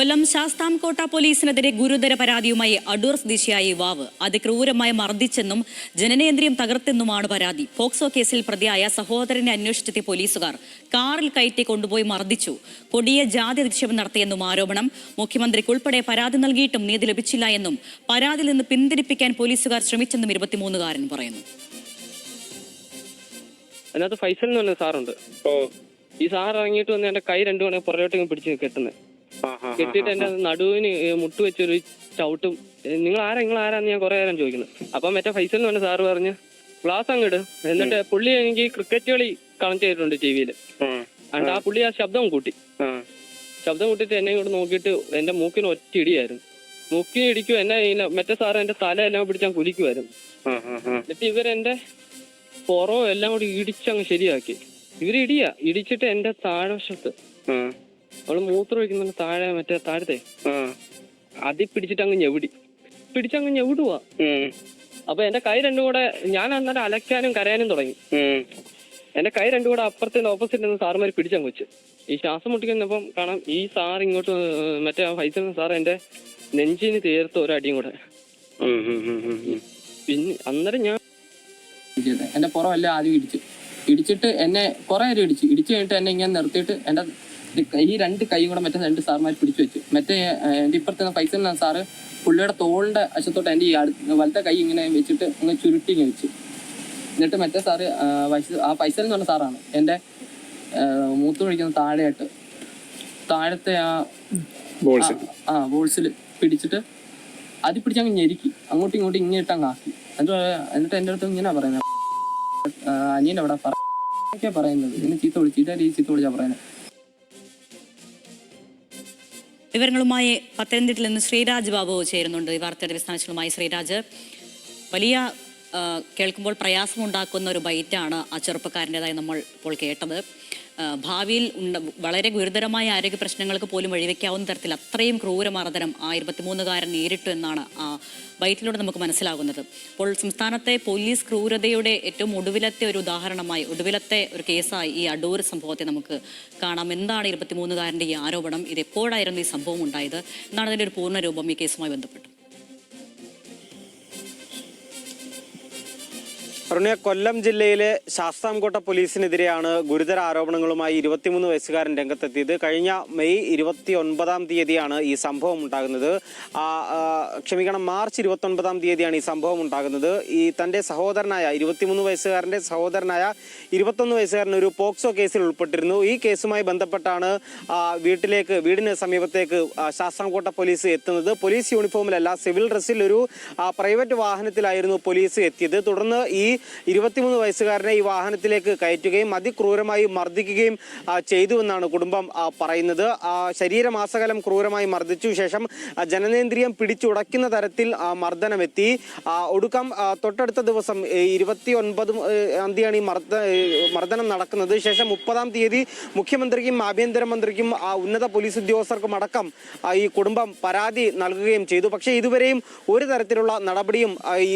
കൊല്ലം ശാസ്താംകോട്ട പോലീസിനെതിരെ ഗുരുതര പരാതിയുമായി അടൂർ സ്വദേശിയായ യുവാവ് അതിക്രൂരമായി മർദ്ദിച്ചെന്നും ജനനേന്ദ്രിയം തകർത്തെന്നുമാണ് പരാതി. പോക്സോ കേസിൽ പ്രതിയായ സഹോദരനെ അന്വേഷിച്ചെത്തിയ പോലീസുകാർ കാറിൽ കയറ്റി കൊണ്ടുപോയി മർദ്ദിച്ചു. കൊടിയ ജാതി അധിക്ഷേപം നടത്തിയെന്നും ആരോപണം. മുഖ്യമന്ത്രിക്കുൾപ്പെടെ പരാതി നൽകിയിട്ടും നീതി ലഭിച്ചില്ല എന്നും പരാതിയിൽ നിന്ന് പിന്തിരിപ്പിക്കാൻ പോലീസുകാർ ശ്രമിച്ചെന്നും 23-കാരൻ പറയുന്നു. അതിനകത്ത് ഫൈസൽ എന്ന് പറഞ്ഞ സാറുണ്ട്. ഈ സാർ ഇറങ്ങിയിട്ട് വന്ന് എന്റെ കൈ രണ്ടു മണി പുറകോട്ട് പിടിച്ച് കെട്ടുന്നത്. കെട്ടിയിട്ട് എന്റെ നടുവിന് മുട്ട് വെച്ചൊരു ചവിട്ടും. നിങ്ങൾ ആരാന്ന് ഞാൻ കുറെ നേരം ചോദിക്കുന്നു. അപ്പം മറ്റേ ഫൈസൽ എന്ന് പറഞ്ഞ സാറ് പറഞ്ഞ് ഗ്ലാസ് അങ്ങിട്. എന്നിട്ട് പുള്ളി എനിക്ക് ക്രിക്കറ്റ് കളി കണക്ട് ചെയ്തിട്ടുണ്ട് ടിവിയിൽ. എന്നിട്ട് ആ പുള്ളി ആ ശബ്ദം കൂട്ടിയിട്ട് എന്നെ ഇങ്ങോട്ട് നോക്കിയിട്ട് എന്റെ മൂക്കിന് ഒറ്റ ഇടിയായിരുന്നു. മൂക്കിന് ഇടിക്കും എന്നെ മറ്റേ സാറ് എന്റെ തല എല്ലാം പിടിച്ചാൽ കുലിക്കുമായിരുന്നു. എന്നിട്ട് ഇവരെന്റെ പുറവും എല്ലാം കൂടി ഇടിച്ചങ്ങ് ശരിയാക്കി. ഇടിച്ചിട്ട് എന്റെ താഴ്വശത്ത് അവള് മൂത്രം ഒഴിക്കുന്ന താഴെ മറ്റേ താഴത്തെ അതിൽ പിടിച്ചിട്ട് പിടിച്ചങ്ങ് ഞെവിടുവാ. അപ്പൊ എന്റെ കൈ രണ്ടും കൂടെ ഞാൻ അന്നേരം അലക്കാനും കരയാനും തുടങ്ങി. എന്റെ കൈ രണ്ടും കൂടെ അപ്പുറത്തിന്റെ ഓപ്പോസിറ്റ് നിന്ന് സാറുമാര് പിടിച്ചങ്ങ് വെച്ച്. ഈ ശ്വാസം മുട്ടിക്കുന്നപ്പം കാണാം ഈ സാർ ഇങ്ങോട്ട് മറ്റേ ഫൈസൽ സാർ എന്റെ നെഞ്ചിന് തീർത്ത ഒരടിയും കൂടെ. പിന്നെ അന്നേരം ഞാൻ എന്റെ പുറമെല്ലാം ആദ്യം ഇടിച്ചിട്ട് എന്നെ കുറെ നേരം ഇടിച്ചു കഴിഞ്ഞിട്ട് എന്നെ ഇങ്ങനെ നിർത്തിയിട്ട് എന്റെ ഈ രണ്ട് കൈയും കൂടെ മറ്റേ രണ്ട് സാറുമാർ പിടിച്ചു വെച്ചു. മറ്റേ എന്റെ ഇപ്പുറത്തെ ഫൈസൽ സാറ് പുള്ളിയുടെ തോളിന്റെ വശത്തോട്ട് എന്റെ ഈ വലത്തെ കൈ ഇങ്ങനെ വെച്ചിട്ട് ഇങ്ങനെ ചുരുട്ടി ഇങ്ങനെ വെച്ചു. എന്നിട്ട് മറ്റേ സാറ് ആ ഫൈസൽ എന്ന് പറഞ്ഞ സാറാണ് എന്റെ മൂത്രം ഒഴിക്കുന്ന താഴത്തെ ആ ബോൾസിൽ പിടിച്ചിട്ട് അത് പിടിച്ചങ്ങ് ഞെരുക്കി അങ്ങോട്ടും ഇങ്ങോട്ടും ഇങ്ങോട്ട് അങ്ങ് ആക്കി. എന്നിട്ട് എന്റെ അടുത്ത് ഇങ്ങനെ പറയുന്നത് അനിയൻ്റെ അവിടെ പറയുന്നത് ഇങ്ങനെ ചീത്ത വിളിച്ചാ പറയുന്നത്. വിവരങ്ങളുമായി പത്തനംതിട്ടയിൽ നിന്ന് ശ്രീരാജ് ബാബു ചേരുന്നുണ്ട്. ഈ വാർത്തയുടെ വിശദാംശങ്ങളുമായി ശ്രീരാജ്, വലിയ കേൾക്കുമ്പോൾ പ്രയാസമുണ്ടാക്കുന്ന ഒരു ബൈറ്റാണ് ആ ചെറുപ്പക്കാരൻ്റെതായി നമ്മൾ ഇപ്പോൾ കേട്ടത്. ഭാവിയിൽ വളരെ ഗുരുതരമായ ആരോഗ്യ പ്രശ്നങ്ങൾക്ക് പോലും വഴിവെക്കാവുന്ന തരത്തിൽ അത്രയും ക്രൂരമർദ്ദനം ആ 23-കാരൻ നേരിട്ടു എന്നാണ് ആ ബൈറ്റിലൂടെ നമുക്ക് മനസ്സിലാകുന്നത്. അപ്പോൾ സംസ്ഥാനത്തെ പോലീസ് ക്രൂരതയുടെ ഏറ്റവും ഒടുവിലത്തെ ഒരു ഉദാഹരണമായി, ഒടുവിലത്തെ ഒരു കേസായി ഈ അടൂർ സംഭവത്തെ നമുക്ക് കാണാം. എന്താണ് 23-കാരൻ്റെ ഈ ആരോപണം? ഇത് എപ്പോഴായിരുന്നു ഈ സംഭവം ഉണ്ടായത്? എന്താണ് അതിൻ്റെ ഒരു പൂർണ്ണ രൂപം ഈ കേസുമായി ബന്ധപ്പെട്ട്? അരുണ്യ, കൊല്ലം ജില്ലയിലെ ശാസ്താംകോട്ട പോലീസിനെതിരെയാണ് ഗുരുതര ആരോപണങ്ങളുമായി 23 വയസ്സുകാരൻ രംഗത്തെത്തിയത്. കഴിഞ്ഞ മെയ് 29-ാം തീയതിയാണ് ഈ സംഭവം ഉണ്ടാകുന്നത്. മാർച്ച് 29-ാം തീയതിയാണ് ഈ സംഭവം ഉണ്ടാകുന്നത്. ഈ തൻ്റെ സഹോദരനായ 23 വയസ്സുകാരൻ്റെ സഹോദരനായ 21 വയസ്സുകാരൻ ഒരു പോക്സോ കേസിൽ ഉൾപ്പെട്ടിരുന്നു. ഈ കേസുമായി ബന്ധപ്പെട്ടാണ് വീടിന് സമീപത്തേക്ക് ശാസ്താംകോട്ട പോലീസ് എത്തുന്നത്. പോലീസ് യൂണിഫോമിലല്ല, സിവിൽ ഡ്രസ്സിൽ ഒരു പ്രൈവറ്റ് വാഹനത്തിലായിരുന്നു പോലീസ് എത്തിയത്. തുടർന്ന് ഈ 23 വയസ്സുകാരനെ ഈ വാഹനത്തിലേക്ക് കയറ്റുകയും അതിക്രൂരമായി മർദ്ദിക്കുകയും ചെയ്തുവെന്നാണ് കുടുംബം പറയുന്നത്. ശരീരമാസകലം ക്രൂരമായി മർദ്ദിച്ചു ശേഷം ജനനേന്ദ്രിയം പിടിച്ചുടയ്ക്കുന്ന തരത്തിൽ മർദ്ദനമെത്തി. ഒടുക്കം തൊട്ടടുത്ത ദിവസം 29-ാം തീയതിയാണ് ഈ മർദ്ദനം നടക്കുന്നത്. ശേഷം 30-ാം തീയതി മുഖ്യമന്ത്രിക്കും ആഭ്യന്തരമന്ത്രിക്കും ഉന്നത പോലീസ് ഉദ്യോഗസ്ഥർക്കും അടക്കം ഈ കുടുംബം പരാതി നൽകുകയും ചെയ്തു. പക്ഷേ ഇതുവരെയും ഒരു തരത്തിലുള്ള നടപടിയും ഈ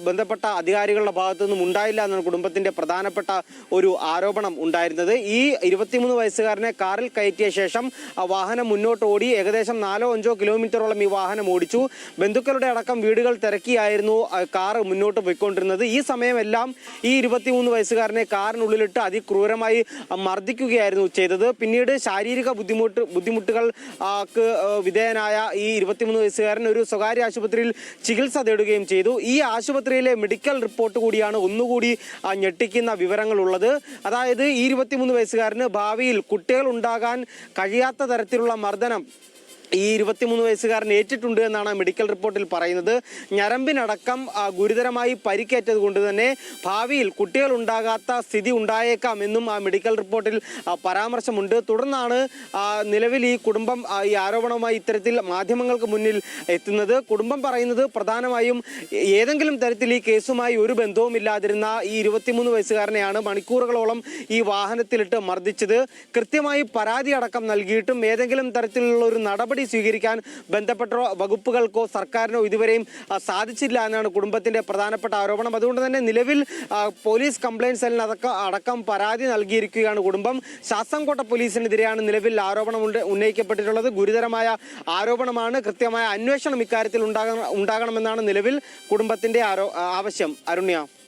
ബന്ധപ്പെട്ട അധികാരികളുടെ ഭാഗത്തു നിന്നും ഉണ്ടായില്ല എന്നാണ് കുടുംബത്തിന്റെ പ്രധാനപ്പെട്ട ഒരു ആരോപണം ഉണ്ടായിരുന്നത്. ഈ 23 വയസ്സുകാരനെ കാറിൽ കയറ്റിയ ശേഷം വാഹനം മുന്നോട്ട് ഓടി ഏകദേശം 4-5 കിലോമീറ്ററോളം ഈ വാഹനം ഓടിച്ചു. ബന്ധുക്കളുടെ അടക്കം വീടുകൾ തിരക്കിയായിരുന്നു കാറ് മുന്നോട്ട് പോയിക്കൊണ്ടിരുന്നത്. ഈ സമയമെല്ലാം ഈ 23 വയസ്സുകാരനെ കാറിനുള്ളിലിട്ട് അതിക്രൂരമായി മർദ്ദിക്കുകയായിരുന്നു ചെയ്തത്. പിന്നീട് ശാരീരിക ബുദ്ധിമുട്ടുകൾക്ക് വിധേയനായ ഈ 23 വയസ്സുകാരൻ ഒരു സ്വകാര്യ ആശുപത്രിയിൽ ചികിത്സ തേടുകയും ചെയ്തു. ഈ ആശുപത്രിയിലെ മെഡിക്കൽ റിപ്പോർട്ട് കൂടിയാണ് ഒന്നുകൂടി ഞെട്ടിക്കുന്ന വിവരങ്ങളുള്ളത്. അതായത് ഈ 23 വയസ്സുകാരന് ഭാവിയിൽ കുട്ടികൾ ഉണ്ടാകാൻ കഴിയാത്ത തരത്തിലുള്ള മർദ്ദനം ഈ 23 വയസ്സുകാരൻ ഏറ്റിട്ടുണ്ട് എന്നാണ് മെഡിക്കൽ റിപ്പോർട്ടിൽ പറയുന്നത്. ഞരമ്പിനടക്കം ഗുരുതരമായി പരിക്കേറ്റത് കൊണ്ട് തന്നെ ഭാവിയിൽ കുട്ടികൾ ഉണ്ടാകാത്ത സ്ഥിതി ഉണ്ടായേക്കാം എന്നും ആ മെഡിക്കൽ റിപ്പോർട്ടിൽ പരാമർശമുണ്ട്. തുടർന്നാണ് നിലവിൽ ഈ കുടുംബം ഈ ആരോപണവുമായി ഇത്തരത്തിൽ മാധ്യമങ്ങൾക്ക് മുന്നിൽ എത്തുന്നത്. കുടുംബം പറയുന്നത് പ്രധാനമായും ഏതെങ്കിലും തരത്തിൽ ഈ കേസുമായി ഒരു ബന്ധവുമില്ലാതിരുന്ന ഈ 23 വയസ്സുകാരനെയാണ് മണിക്കൂറുകളോളം ഈ വാഹനത്തിലിട്ട് മർദ്ദിച്ചത്. കൃത്യമായി പരാതി അടക്കം നൽകിയിട്ടും ഏതെങ്കിലും തരത്തിലുള്ള ഒരു നടപടി നടപടി സ്വീകരിക്കാൻ ബന്ധപ്പെട്ട വകുപ്പുകൾക്കോ സർക്കാരിനോ ഇതുവരെയും സാധിച്ചില്ല എന്നാണ് കുടുംബത്തിന്റെ പ്രധാനപ്പെട്ട ആരോപണം. അതുകൊണ്ട് തന്നെ നിലവിൽ പോലീസ് കംപ്ലയിന്റ് സെല്ലിന് അടക്കം പരാതി നൽകിയിരിക്കുകയാണ് കുടുംബം. ശാസ്താംകോട്ട പോലീസിനെതിരെയാണ് നിലവിൽ ആരോപണം ഉന്നയിക്കപ്പെട്ടിട്ടുള്ളത്. ഗുരുതരമായ ആരോപണമാണ്. കൃത്യമായ അന്വേഷണം ഇക്കാര്യത്തിൽ ഉണ്ടാകണമെന്നാണ് നിലവിൽ കുടുംബത്തിന്റെ ആവശ്യം. അരുണ്യ.